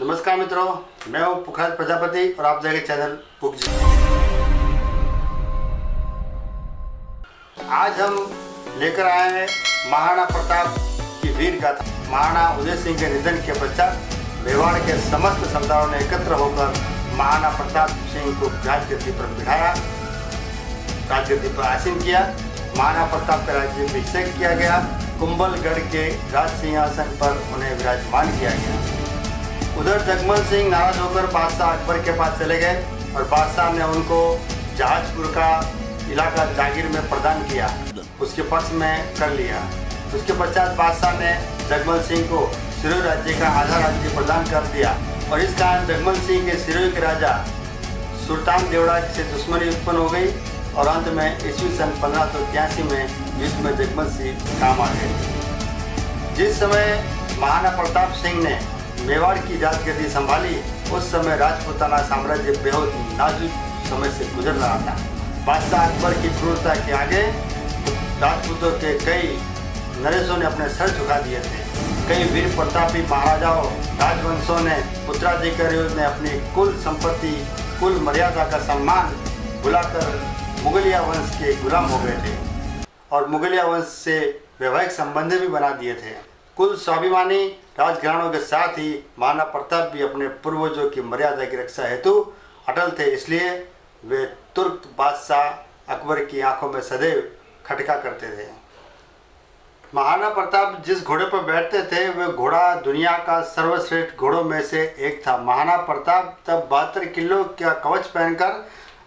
नमस्कार मित्रों, मैं हूं पुखराज प्रजापति और आप देखें चैनल पुख जी। आज हम लेकर आए हैं महाराणा प्रताप की वीर गाथा। महाराणा उदय सिंह के निधन के पश्चात मेवाड़ के समस्त सरदारों ने एकत्र होकर महाराणा प्रताप सिंह को राजगद्दी पर बिठाया, राजगद्दी पर आसीन किया। महाराणा प्रताप का राज्याभिषेक किया गया। कुंभलगढ़ के राज सिंहासन पर उन्हें विराजमान किया गया। उधर जगमल सिंह नाराज होकर बादशाह अकबर के पास चले गए और बादशाह ने उनको जहाजपुर का इलाका जागीर में प्रदान किया, उसके पक्ष में कर लिया। उसके पश्चात बादशाह ने जगमल सिंह को सिरोही राज्य का आधा राज्य प्रदान कर दिया और इस कारण जगमल सिंह के सिरोही के राजा सुल्तान देवड़ा से दुश्मनी उत्पन्न हो गई और अंत में ईस्वी सन 1583 में युद्ध में जगमल सिंह काम आ गए। जिस समय महाराणा प्रताप सिंह ने मेवाड़ की राजगद्दी संभाली, उस समय राजपूताना साम्राज्य बेहद नाजुक समय से गुजर रहा था। बादशाह अकबर की क्रूरता के आगे राजपूतों के कई नरेशों ने अपने सर झुका दिए थे। कई वीर प्रतापी महाराजाओं, राजवंशों ने, उत्तराधिकारियों ने अपनी कुल संपत्ति, कुल मर्यादा का सम्मान भुलाकर मुगलिया वंश के गुलाम हो गए थे और मुगलिया वंश से वैवाहिक संबंध भी बना दिए थे। कुल स्वाभिमानी राजघरानों के साथ ही महाराणा प्रताप भी अपने पूर्वजों की मर्यादा की रक्षा हेतु अटल थे, इसलिए वे तुर्क बादशाह अकबर की आंखों में सदैव खटका करते थे। महाराणा प्रताप जिस घोड़े पर बैठते थे वह घोड़ा दुनिया का सर्वश्रेष्ठ घोड़ों में से एक था। महाराणा प्रताप तब 72 किलो का कवच पहनकर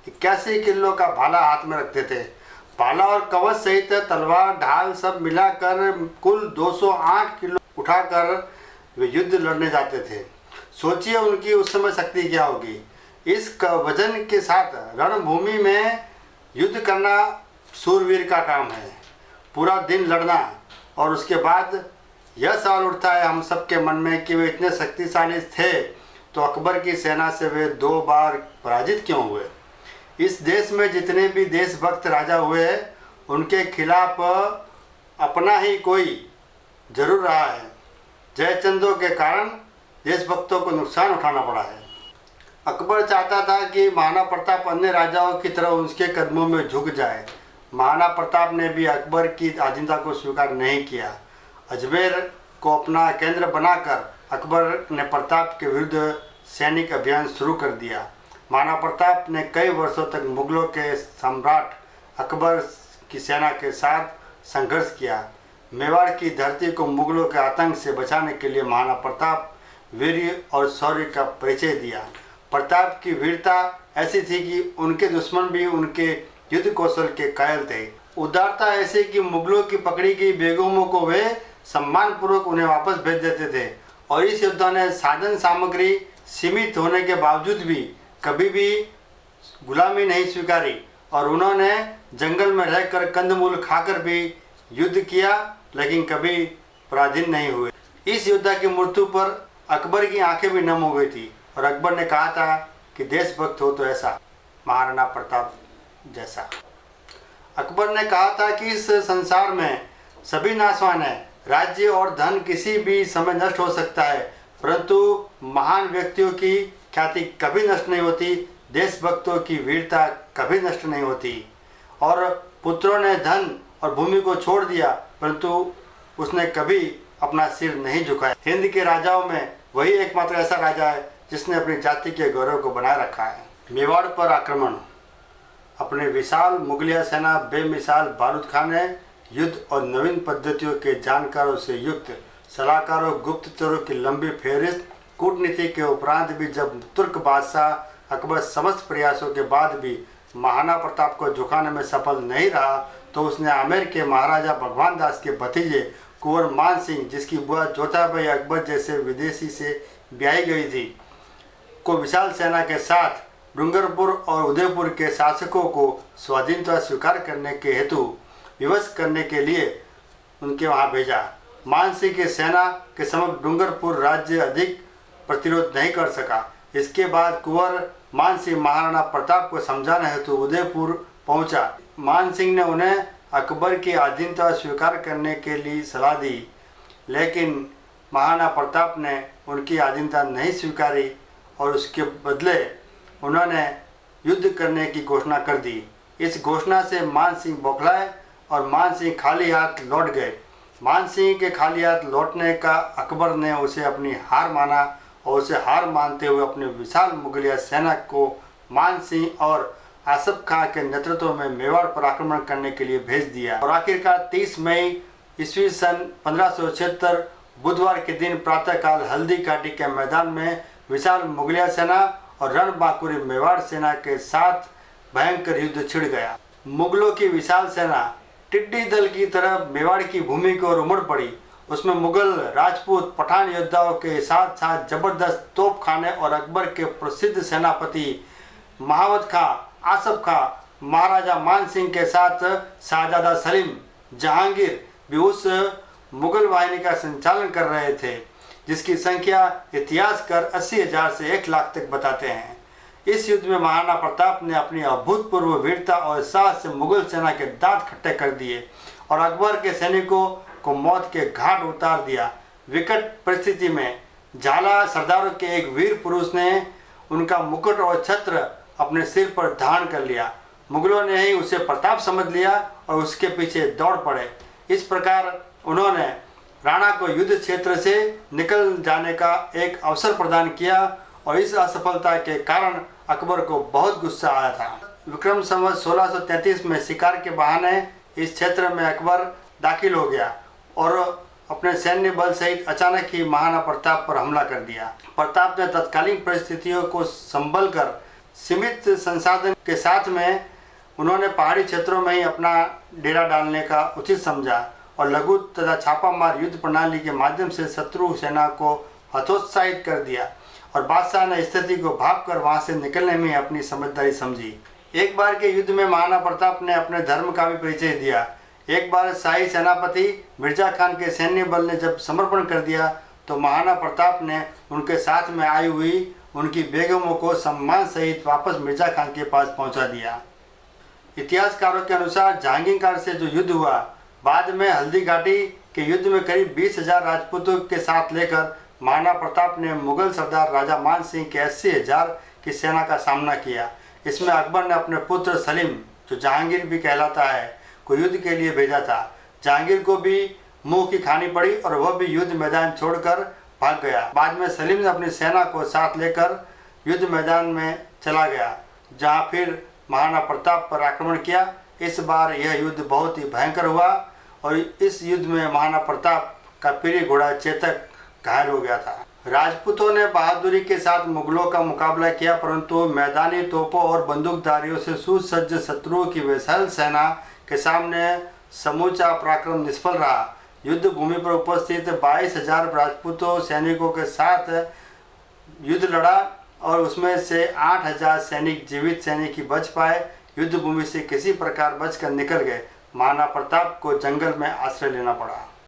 81 किलो का भाला हाथ में रखते थे। भाला और कवच सहित तलवार, ढाल सब मिलाकर कुल 208 किलो उठाकर वे युद्ध लड़ने जाते थे। सोचिए उनकी उस समय शक्ति क्या होगी। इस वजन के साथ रणभूमि में युद्ध करना सूरवीर का काम है, पूरा दिन लड़ना। और उसके बाद यह सवाल उठता है हम सबके मन में कि वे इतने शक्तिशाली थे तो अकबर की सेना से वे 2 बार पराजित क्यों हुए। इस देश में जितने भी देशभक्त राजा हुए उनके खिलाफ अपना ही कोई जरूर रहा है। जयचंदों के कारण देशभक्तों को नुकसान उठाना पड़ा है। अकबर चाहता था कि महाराणा प्रताप अन्य राजाओं की तरह उसके कदमों में झुक जाए। महाराणा प्रताप ने भी अकबर की अधीनता को स्वीकार नहीं किया। अजमेर को अपना केंद्र बनाकर अकबर ने प्रताप के विरुद्ध सैनिक अभियान शुरू कर दिया। महाराणा प्रताप ने कई वर्षों तक मुगलों के सम्राट अकबर की सेना के साथ संघर्ष किया। मेवाड़ की धरती को मुगलों के आतंक से बचाने के लिए महाराणा प्रताप वीर और शौर्य का परिचय दिया। प्रताप की वीरता ऐसी थी कि उनके दुश्मन भी उनके युद्ध कौशल के कायल थे। उदारता ऐसी कि मुगलों की पकड़ी गई बेगमों को वे सम्मानपूर्वक उन्हें वापस भेज देते थे। और इस योद्धा ने साधन सामग्री सीमित होने के बावजूद भी कभी भी गुलामी नहीं स्वीकारी और उन्होंने जंगल में रहकर कंदमूल खाकर भी युद्ध किया, लेकिन कभी पराधीन नहीं हुए। इस योद्धा की मृत्यु पर अकबर की आंखें भी नम हो गई थी और अकबर ने कहा था कि देशभक्त हो तो ऐसा, महाराणा प्रताप जैसा। अकबर ने कहा था कि इस संसार में सभी नाशवान है, राज्य और धन किसी भी समय नष्ट हो सकता है, परंतु महान व्यक्तियों की ख्याति कभी नष्ट नहीं होती, देशभक्तों की वीरता कभी नष्ट नहीं होती। और पुत्रों ने धन और भूमि को छोड़ दिया परंतु उसने कभी अपना सिर नहीं झुकाया। हिंद के राजाओं में वही एकमात्र ऐसा राजा है जिसने अपनी जाति के गौरव को बनाए रखा है। मेवाड़ पर आक्रमण। अपने विशाल मुगलिया सेना, बेमिसाल बारूद खाने, युद्ध और नवीन पद्धतियों के जानकारों से युक्त सलाहकारों, गुप्तचरों की लंबी फेहरिस्त, कूटनीति के उपरांत भी जब तुर्क बादशाह अकबर समस्त प्रयासों के बाद भी महाराणा प्रताप को झुकाने में सफल नहीं रहा तो उसने आमेर के महाराजा भगवान दास के भतीजे कुंवर मान सिंह, जिसकी बुआ जोधाबाई अकबर जैसे विदेशी से ब्याही गई थी, को विशाल सेना के साथ डूंगरपुर और उदयपुर के शासकों को स्वाधीनता स्वीकार करने के हेतु विवश करने के लिए उनके वहां भेजा। मान सिंह की सेना के समक्ष डूंगरपुर राज्य अधिक प्रतिरोध नहीं कर सका। इसके बाद कुंवर मान सिंह महाराणा प्रताप को समझाने हेतु उदयपुर पहुंचा। मान सिंह ने उन्हें अकबर की अधीनता स्वीकार करने के लिए सलाह दी, लेकिन महाराणा प्रताप ने उनकी अधीनता नहीं स्वीकारी और उसके बदले उन्होंने युद्ध करने की घोषणा कर दी। इस घोषणा से मान सिंह बौखलाए और मान सिंह खाली हाथ लौट गए। मान सिंह के खाली हाथ लौटने का अकबर ने उसे अपनी हार माना और उसे हार मानते हुए अपनी विशाल मुगलिया सेना को मान सिंह और आसफ खां के नेतृत्व में मेवाड़ पर आक्रमण करने के लिए भेज दिया। और आखिरकार 30 मई ईस्वी सन 1576 बुधवार के दिन प्रातःकाल हल्दी घाटी के मैदान में विशाल मुगलिया सेना और रणबांकुरी मेवाड़ सेना के साथ भयंकर युद्ध छिड़ गया। मुगलों की विशाल सेना टिड्डी दल की तरह मेवाड़ की भूमि की ओर उमड़ पड़ी। उसमें मुगल, राजपूत, पठान योद्धाओं के साथ साथ जबरदस्त तोपखाने और अकबर के प्रसिद्ध सेनापति महावत खां, आसफ खां, महाराजा मान सिंह के साथ शाहजादा सलीम, जहांगीर भी उस मुगल वाहिनी का संचालन कर रहे थे, जिसकी संख्या इतिहासकार 80,000 से 1 लाख तक बताते हैं। इस युद्ध में महाराणा प्रताप ने अपनी अभूतपूर्व वीरता और साहस से मुगल सेना के दांत खट्टे कर दिए और अकबर के सैनिकों को मौत के घाट उतार दिया। विकट परिस्थिति में झाला सरदारों के एक वीर पुरुष ने उनका मुकुट और छत्र अपने सिर पर धारण कर लिया। मुगलों ने ही उसे प्रताप समझ लिया और उसके पीछे दौड़ पड़े। इस प्रकार उन्होंने राणा को युद्ध क्षेत्र से निकल जाने का एक अवसर प्रदान किया और इस असफलता के कारण अकबर को बहुत गुस्सा आया था। विक्रम संवत 1633 में शिकार के बहाने इस क्षेत्र में अकबर दाखिल हो गया और अपने सैन्य बल सहित अचानक ही महाराणा प्रताप पर हमला कर दिया। प्रताप ने तत्कालीन परिस्थितियों को संभल कर सीमित संसाधन के साथ में उन्होंने पहाड़ी क्षेत्रों में ही अपना डेरा डालने का उचित समझा और लघु तथा छापामार युद्ध प्रणाली के माध्यम से शत्रु सेना को हतोत्साहित कर दिया और बादशाह ने स्थिति को भांपकर वहां से निकलने में अपनी समझदारी समझी। एक बार के युद्ध में महाराणा प्रताप ने अपने धर्म का भी परिचय दिया। एक बार शाही सेनापति मिर्जा खान के सैन्य बल ने जब समर्पण कर दिया तो महाराणा प्रताप ने उनके साथ में आई हुई उनकी बेगमों को सम्मान सहित वापस मिर्जा खान के पास पहुंचा दिया। इतिहासकारों के अनुसार जहांगीर खान से जो युद्ध हुआ, बाद में हल्दी घाटी के युद्ध में करीब 20,000 राजपूतों के साथ लेकर महाराणा प्रताप ने मुगल सरदार राजा मान सिंह के 80,000 की सेना का सामना किया। इसमें अकबर ने अपने पुत्र सलीम, जो जहांगीर भी कहलाता है, को युद्ध के लिए भेजा था। जहांगीर को भी मुंह की खानी पड़ी और वह भी युद्ध मैदान छोड़कर भाग गया। बाद में सलीम ने अपनी सेना को साथ लेकर युद्ध मैदान में चला गया, जहां फिर महाराणा प्रताप पर आक्रमण किया। इस बार यह युद्ध बहुत ही भयंकर हुआ और इस युद्ध में महाराणा प्रताप का प्रिय घोड़ा चेतक घायल हो गया था। राजपूतों ने बहादुरी के साथ मुगलों का मुकाबला किया, परंतु मैदानी तोपों और बंदूकधारियों से सुसज्ज शत्रुओं की विशाल सेना के सामने समूचा पराक्रम निष्फल रहा। युद्ध भूमि पर उपस्थित 22,000 राजपूतों सैनिकों के साथ युद्ध लड़ा और उसमें से 8,000 सैनिक जीवित सैनिक ही बच पाए। युद्ध भूमि से किसी प्रकार बचकर निकल गए। महाराणा प्रताप को जंगल में आश्रय लेना पड़ा।